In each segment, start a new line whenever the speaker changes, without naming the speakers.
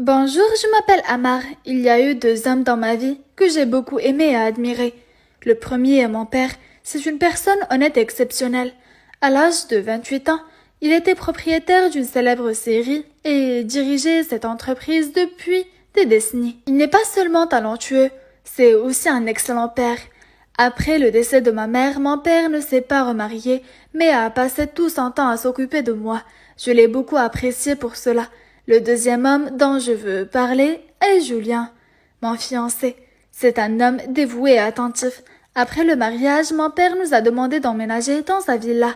Bonjour, je m'appelle Amar. Il y a eu deux hommes dans ma vie que j'ai beaucoup aimé et admiré. Le premier est mon père. C'est une personne honnête et exceptionnelle. À l'âge de 28 ans, il était propriétaire d'une célèbre série et dirigeait cette entreprise depuis des décennies. Il n'est pas seulement talentueux, c'est aussi un excellent père. Après le décès de ma mère, mon père ne s'est pas remarié, mais a passé tout son temps à s'occuper de moi. Je l'ai beaucoup apprécié pour cela. Le deuxième homme dont je veux parler est Julien, mon fiancé. C'est un homme dévoué et attentif. Après le mariage, mon père nous a demandé d'emménager dans sa villa.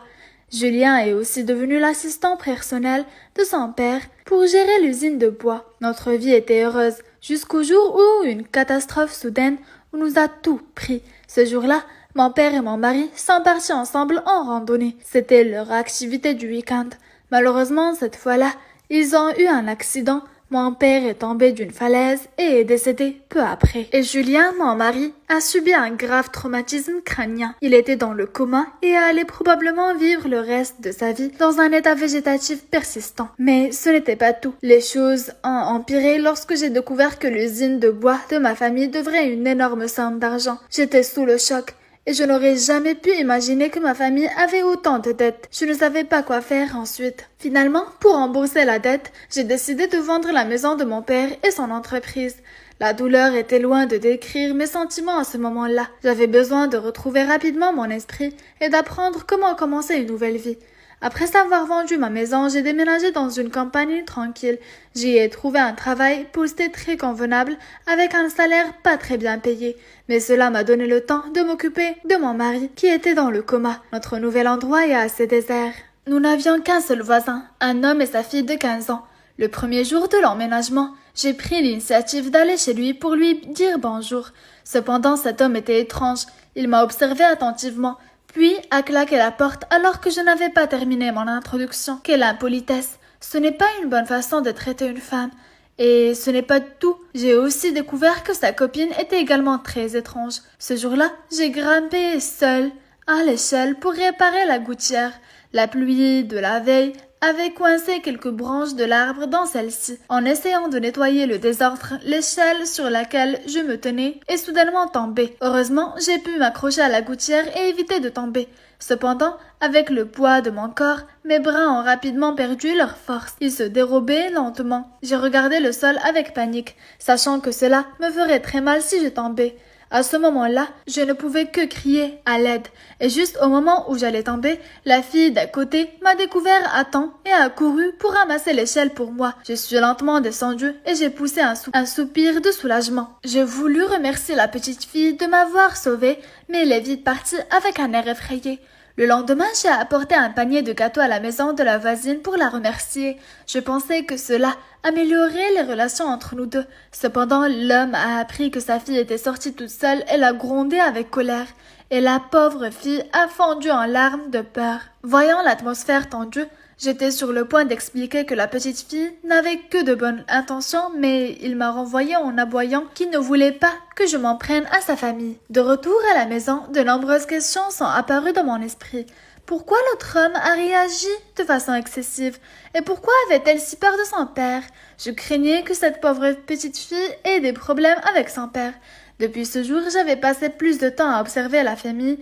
Julien est aussi devenu l'assistant personnel de son père pour gérer l'usine de bois. Notre vie était heureuse jusqu'au jour où une catastrophe soudaine nous a tout pris. Ce jour-là, mon père et mon mari sont partis ensemble en randonnée. C'était leur activité du week-end. Malheureusement, cette fois-là, ils ont eu un accident. Mon père est tombé d'une falaise et est décédé peu après. Et Julien, mon mari, a subi un grave traumatisme crânien. Il était dans le coma et allait probablement vivre le reste de sa vie dans un état végétatif persistant. Mais ce n'était pas tout. Les choses ont empiré lorsque j'ai découvert que l'usine de bois de ma famille devrait une énorme somme d'argent. J'étais sous le choc. Et je n'aurais jamais pu imaginer que ma famille avait autant de dettes. Je ne savais pas quoi faire ensuite. Finalement, pour rembourser la dette, j'ai décidé de vendre la maison de mon père et son entreprise. La douleur était loin de décrire mes sentiments à ce moment-là. J'avais besoin de retrouver rapidement mon esprit et d'apprendre comment commencer une nouvelle vie. Après avoir vendu ma maison, j'ai déménagé dans une campagne tranquille. J'y ai trouvé un travail posté très convenable avec un salaire pas très bien payé. Mais cela m'a donné le temps de m'occuper de mon mari qui était dans le coma. Notre nouvel endroit est assez désert. Nous n'avions qu'un seul voisin, un homme et sa fille de 15 ans. Le premier jour de l'emménagement, j'ai pris l'initiative d'aller chez lui pour lui dire bonjour. Cependant, cet homme était étrange. Il m'a observé attentivement, puis a claqué la porte alors que je n'avais pas terminé mon introduction. Quelle impolitesse! Ce n'est pas une bonne façon de traiter une femme. Et ce n'est pas tout. J'ai aussi découvert que sa copine était également très étrange. Ce jour-là, j'ai grimpé seule à l'échelle pour réparer la gouttière. La pluie de la veille avait coincé quelques branches de l'arbre dans celle-ci. En essayant de nettoyer le désordre, l'échelle sur laquelle je me tenais est soudainement tombée. Heureusement, j'ai pu m'accrocher à la gouttière et éviter de tomber. Cependant, avec le poids de mon corps, mes bras ont rapidement perdu leur force. Ils se dérobaient lentement. J'ai regardé le sol avec panique, sachant que cela me ferait très mal si je tombais. À ce moment-là, je ne pouvais que crier à l'aide. Et juste au moment où j'allais tomber, la fille d'à côté m'a découvert à temps et a couru pour ramasser l'échelle pour moi. Je suis lentement descendue et j'ai poussé un soupir de soulagement. J'ai voulu remercier la petite fille de m'avoir sauvée, mais elle est vite partie avec un air effrayé. Le lendemain, j'ai apporté un panier de gâteaux à la maison de la voisine pour la remercier. Je pensais que cela améliorerait les relations entre nous deux. Cependant, l'homme a appris que sa fille était sortie toute seule et l'a grondée avec colère. Et la pauvre fille a fondu en larmes de peur. Voyant l'atmosphère tendue, j'étais sur le point d'expliquer que la petite fille n'avait que de bonnes intentions, mais il m'a renvoyé en aboyant qu'il ne voulait pas que je m'en prenne à sa famille. De retour à la maison, de nombreuses questions sont apparues dans mon esprit. Pourquoi l'autre homme a réagi de façon excessive? Et pourquoi avait-elle si peur de son père? Je craignais que cette pauvre petite fille ait des problèmes avec son père. Depuis ce jour, j'avais passé plus de temps à observer la famille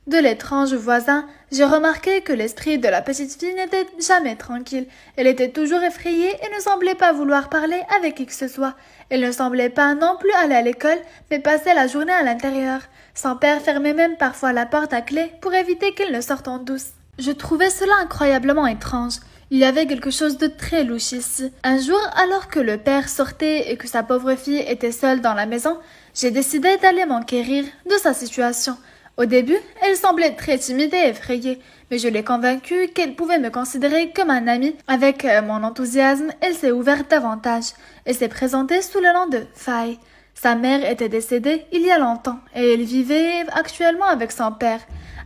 de l'étrange voisin. J'ai remarqué que l'esprit de la petite fille n'était jamais tranquille. Elle était toujours effrayée et ne semblait pas vouloir parler avec qui que ce soit. Elle ne semblait pas non plus aller à l'école, mais passait la journée à l'intérieur. Son père fermait même parfois la porte à clé pour éviter qu'elle ne sorte en douce. Je trouvais cela incroyablement étrange. Il y avait quelque chose de très louche ici. Un jour, alors que le père sortait et que sa pauvre fille était seule dans la maison, j'ai décidé d'aller m'enquérir de sa situation. Au début, elle semblait très timide et effrayée, mais je l'ai convaincue qu'elle pouvait me considérer comme un ami. Avec mon enthousiasme, elle s'est ouverte davantage et s'est présentée sous le nom de Faye. Sa mère était décédée il y a longtemps et elle vivait actuellement avec son père.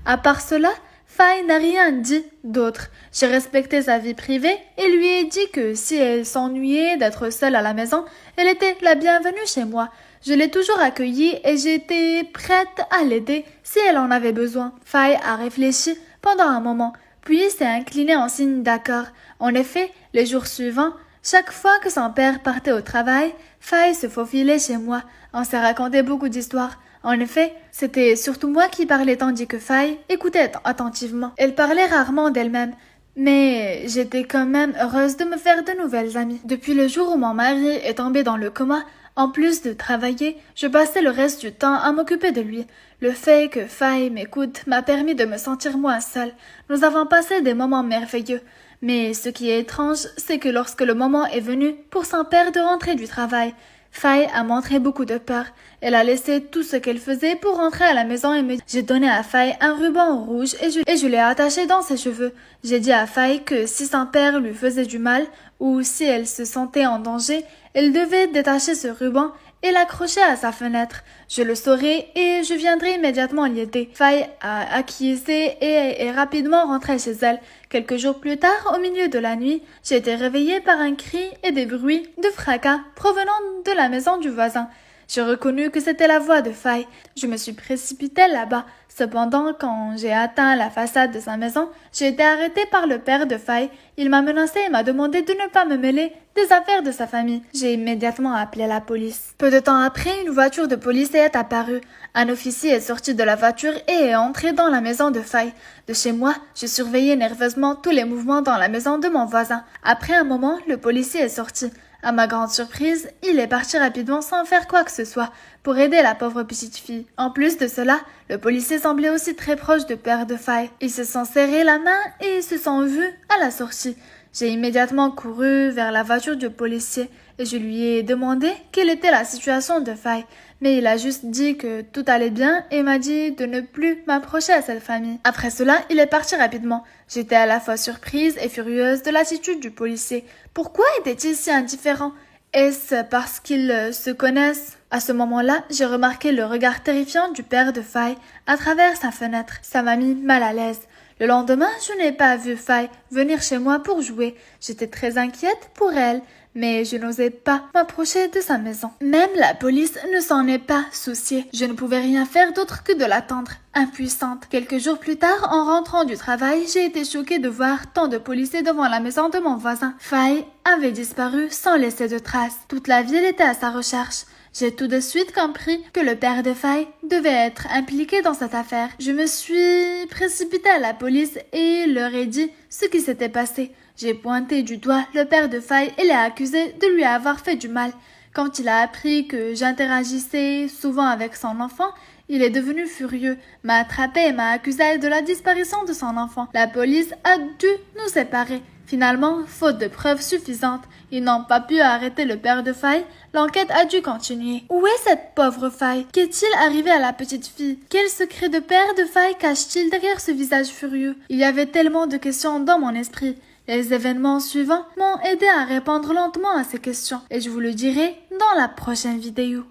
À part cela, Faye n'a rien dit d'autre. J'ai respecté sa vie privée et lui ai dit que si elle s'ennuyait d'être seule à la maison, elle était la bienvenue chez moi. Je l'ai toujours accueillie et j'étais prête à l'aider si elle en avait besoin. Faye a réfléchi pendant un moment, puis s'est inclinée en signe d'accord. En effet, les jours suivants, Chaque fois que son père partait au travail, Faye se faufilait chez moi. On s'est raconté beaucoup d'histoires. En effet, c'était surtout moi qui parlais tandis que Faye écoutait attentivement. Elle parlait rarement d'elle-même, mais j'étais quand même heureuse de me faire de nouvelles amies. Depuis le jour où mon mari est tombé dans le coma, en plus de travailler, je passais le reste du temps à m'occuper de lui. Le fait que Faye m'écoute m'a permis de me sentir moins seule. Nous avons passé des moments merveilleux. Mais ce qui est étrange, c'est que lorsque le moment est venu pour son père de rentrer du travail, Faye a montré beaucoup de peur. Elle a laissé tout ce qu'elle faisait pour rentrer à la maison et j'ai donné à Faye un ruban rouge et je l'ai attaché dans ses cheveux. J'ai dit à Faye que si son père lui faisait du mal ou si elle se sentait en danger, elle devait détacher ce ruban et l'accrocher à sa fenêtre. Je le saurai et je viendrai immédiatement l'y aider. Faye a acquiescé et est rapidement rentrée chez elle. Quelques jours plus tard, au milieu de la nuit, j'ai été réveillée par un cri et des bruits de fracas provenant de la maison du voisin. J'ai reconnu que c'était la voix de Faye. Je me suis précipitée là-bas. Cependant, quand j'ai atteint la façade de sa maison, j'ai été arrêtée par le père de Faye. Il m'a menacée et m'a demandé de ne pas me mêler des affaires de sa famille. J'ai immédiatement appelé la police. Peu de temps après, une voiture de police est apparue. Un officier est sorti de la voiture et est entré dans la maison de Faye. De chez moi, je surveillais nerveusement tous les mouvements dans la maison de mon voisin. Après un moment, le policier est sorti. À ma grande surprise, il est parti rapidement sans faire quoi que ce soit pour aider la pauvre petite fille. En plus de cela, le policier semblait aussi très proche du père de Faye. Ils se sont serrés la main et se sont vus à la sortie. J'ai immédiatement couru vers la voiture du policier et je lui ai demandé quelle était la situation de Faye. Mais il a juste dit que tout allait bien et m'a dit de ne plus m'approcher à cette famille. Après cela, il est parti rapidement. J'étais à la fois surprise et furieuse de l'attitude du policier. Pourquoi était-il si indifférent? Est-ce parce qu'ils se connaissent? À ce moment-là, j'ai remarqué le regard terrifiant du père de Faye à travers sa fenêtre. Ça m'a mis mal à l'aise. Le lendemain, je n'ai pas vu Faye venir chez moi pour jouer. J'étais très inquiète pour elle, mais je n'osais pas m'approcher de sa maison. Même la police ne s'en est pas souciée. Je ne pouvais rien faire d'autre que de l'attendre, impuissante. Quelques jours plus tard, en rentrant du travail, j'ai été choquée de voir tant de policiers devant la maison de mon voisin. Faye avait disparu sans laisser de traces. Toute la ville était à sa recherche. J'ai tout de suite compris que le père de Faye devait être impliqué dans cette affaire. Je me suis précipitée à la police et leur ai dit ce qui s'était passé. J'ai pointé du doigt le père de Faye et l'ai accusé de lui avoir fait du mal. Quand il a appris que j'interagissais souvent avec son enfant, il est devenu furieux, m'a attrapé et m'a accusé de la disparition de son enfant. La police a dû nous séparer. Finalement, faute de preuves suffisantes, ils n'ont pas pu arrêter le père de Faye. L'enquête a dû continuer. Où est cette pauvre Faye? Qu'est-il arrivé à la petite fille? Quel secret de père de Faye cache-t-il derrière ce visage furieux? Il y avait tellement de questions dans mon esprit. Les événements suivants m'ont aidé à répondre lentement à ces questions et je vous le dirai dans la prochaine vidéo.